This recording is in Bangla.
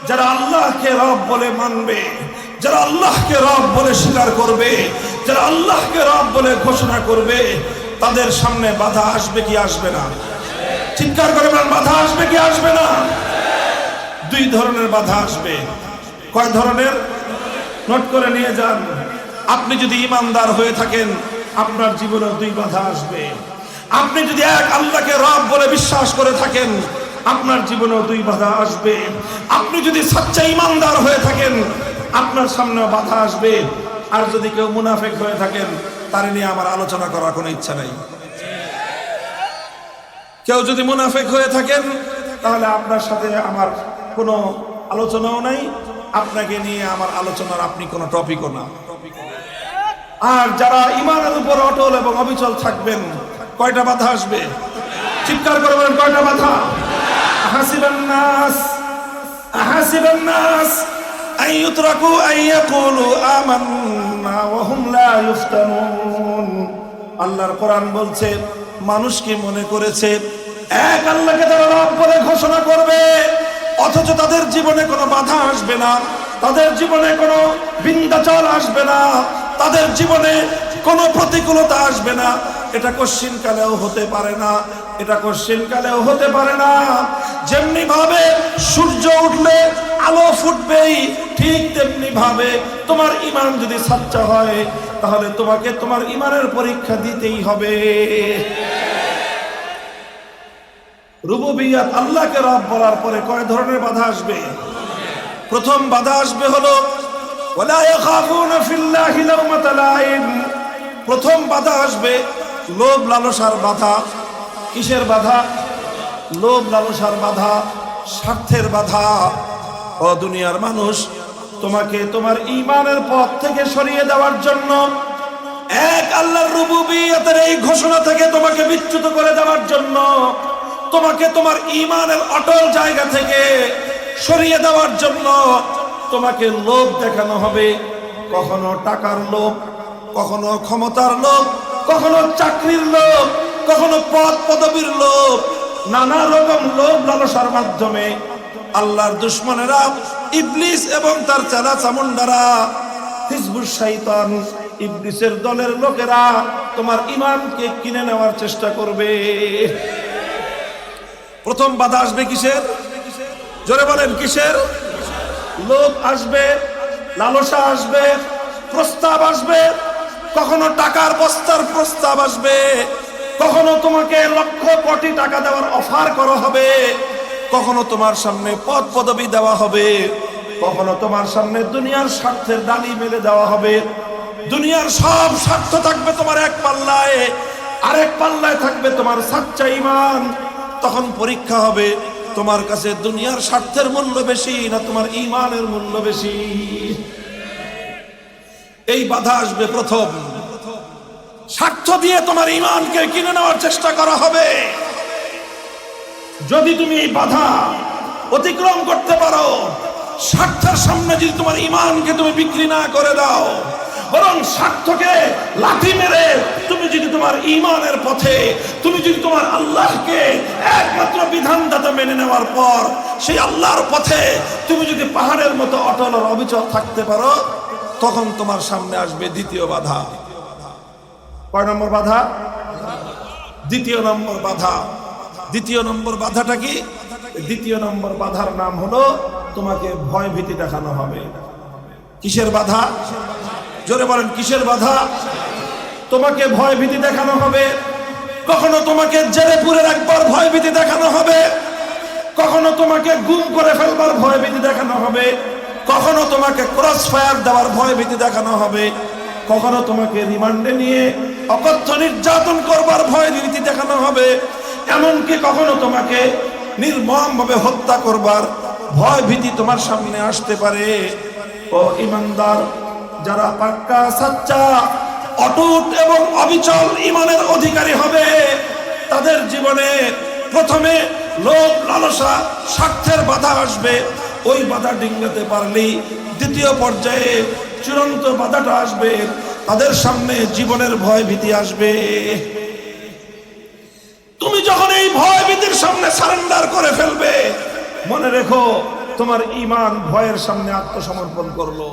যারা আল্লাহকে রব বলে মানবে, যারা আল্লাহকে রব বলে স্বীকার করবে, যারা আল্লাহকে রব বলে ঘোষণা করবে, তাদের সামনে বাধা আসবে কি আসবে না? চিৎকার করে বলেন, বাধা আসবে কি আসবে না? দুই ধরনের বাধা আসবে। কয় ধরনের? নোট করে নিয়ে যান। আপনি যদি ইমানদার হয়ে থাকেন, আপনার জীবনে দুই বাধা আসবে। আপনি যদি এক আল্লাহকে রব বলে বিশ্বাস করে থাকেন, আপনার জীবনেও দুই বাধা আসবে। আপনি যদি সচ্চা ইমানদার হয়ে থাকেন, আপনার সামনেও বাধা আসবে। আর যদি কেউ মুনাফিক হয়ে থাকেন, তার নিয়ে আমার আলোচনা করার কোনো ইচ্ছা নাই। কেউ যদি মুনাফিক হয়ে থাকেন, তাহলে আপনার সাথে আমার কোনো আলোচনাও নাই, আপনাকে নিয়ে আমার আলোচনার আপনি কোনো টপিকও না। আর যারা ঈমানের উপর অটল এবং অবিচল থাকবেন, কয়টা বাধা আসবে? চিৎকার করে বলেন, কয়টা বাধা? আহাসিবান নাস আইয়ুতরাকু আইয়াকুলু আমান্না ওয়া হুম লা ইফতানুন। আল্লাহর কোরআন বলছে, মানুষ কি মনে করেছে এক আল্লাহকে তারা রব বলে ঘোষণা করবে, অথচ তাদের জীবনে কোনো বাধা আসবে না, তাদের জীবনে কোনো বিন্ধ্যাচল আসবে না, তাদের জীবনে কোনো প্রতিকূলতা আসবে না। এটা কশ্চিনকালেও হতে পারে না, এটা কশ্চিনকালেও হতে পারে না। যেমনি ভাবে সূর্য উঠলে আলো ফুটবেই, ঠিক তেমনি ভাবে তোমার ঈমান যদি সচ্চা হয়, তাহলে তোমাকে তোমার ঈমানের পরীক্ষা দিতেই হবে। রুবুবিয়্যাত, আল্লাহকে রব বলার পরে কয় ধরনের বাধা আসবে? প্রথম বাধা আসবে হলো ওয়ালা ইয়াখাফুনা ফিল্লাহি লাওমাতা লাইম। প্রথম বাধা আসবে লোভ লালসার বাধা। কিসের বাধা? লোভ লালসার বাধা, স্বার্থের বাধা। ও দুনিয়ার মানুষ, তোমাকে তোমার ঈমানের পথ থেকে সরিয়ে দেওয়ার জন্য, এক আল্লাহর রুবুবিয়্যাতের এই ঘোষণা থেকে তোমাকে বিচ্যুত করে দেওয়ার জন্য, তোমাকে তোমার ঈমানের অটল জায়গা থেকে সরিয়ে দেওয়ার জন্য তোমাকে লোভ দেখানো হবে। কখনো টাকার লোভ, কখনো ক্ষমতার লোভ, কখনো চাকরির লোভ, কখনো পদ পদবীর লোভ। নানা রকম লোভ লালসার মাধ্যমে আল্লাহর দুশমনেরা, ইবলিস এবং তার চেলা চামুন্ডারা, হিজবুশ শাইতান, ইবলিসের দলের লোকেরা তোমার ঈমানকে কিনে নেওয়ার চেষ্টা করবে। প্রথম বাধা আসবে কিসের? জোরে বলেন, কিসের? লোভ আসবে, লালসা আসবে, প্রস্তাব আসবে। কখনো টাকার বস্তার প্রস্তাব আসবে, কখনো তোমাকে লক্ষ কোটি টাকা দেওয়ার অফার করা হবে, কখনো তোমার সামনে পদ পদবি দেওয়া হবে, কখনো তোমার সামনে দুনিয়ার স্বার্থের ডালি মেলে দেওয়া হবে। দুনিয়ার সব স্বার্থ থাকবে তোমার এক পাল্লায়, আরেক পাল্লায় থাকবে তোমার সাচ্চা ঈমান। তখন পরীক্ষা হবে, তোমার কাছে দুনিয়ার স্বার্থের মূল্য বেশি না তোমার ঈমানের মূল্য বেশি? এই বাধা আসবে প্রথম। স্বার্থ দিয়ে তোমার ঈমানকে কিনে নেওয়ার চেষ্টা করা হবে। যদি তুমি এই বাধা অতিক্রম করতে পারো, স্বার্থের সামনে যদি তোমার ঈমানকে তুমি বিক্রি না করে দাও, বরং স্বার্থকে লাথি মেরে তুমি যদি তোমার ঈমানের পথে, তুমি যদি তোমার আল্লাহকে একমাত্র বিধানদাতা মেনে নেওয়ার পর সেই আল্লাহর পথে তুমি যদি পাহাড়ের মতো অটল আর অবিচল থাকতে পারো, তখন তোমার সামনে আসবে দ্বিতীয় বাধা। কয় নম্বর বাধা? দ্বিতীয় নম্বর বাধা। দ্বিতীয় নম্বর বাধাটা কি? দ্বিতীয় নম্বর বাধার নাম হলো তোমাকে ভয় ভীতি দেখানো হবে। কিসের বাধা? জোরে বলেন, কিসের বাধা? তোমাকে ভয় ভীতি দেখানো হবে। কখনো তোমাকে জেলে পুরে রাখবার ভয় ভীতি দেখানো হবে, কখনো তোমাকে গুম করে ফেলবার ভয় ভীতি দেখানো হবে, কখনো তোমাকে ক্রস ফায়ার দেওয়ার ভয় ভীতি দেখানো হবে, কখনো তোমাকে রিমান্ডে নিয়ে অকথ্য নির্যাতন করবার ভয় ভীতি দেখানো হবে, এমনকি কখনো তোমাকে নির্মমভাবে হত্যা করবার ভয় ভীতি তোমার সামনে আসতে পারে। ও ঈমানদার, যারা পাক্কা সাচ্চা অটুট এবং অবিচল ঈমানের অধিকারী হবে, তাদের জীবনে প্রথমে লোভ লালসা স্বার্থের বাধা আসবে। ওই বাধা ডিঙ্গাতে পারলেই দ্বিতীয় পর্যায়ে চূড়ান্ত বাধাটা আসবে, তাদের সামনে জীবনের ভয় ভীতি আসবে। তুমি যখন এই ভয় ভীতির সামনে সারেন্ডার করে ফেলবে, মনে রেখো তোমার ঈমান ভয়ের সামনে আত্মসমর্পণ করলো।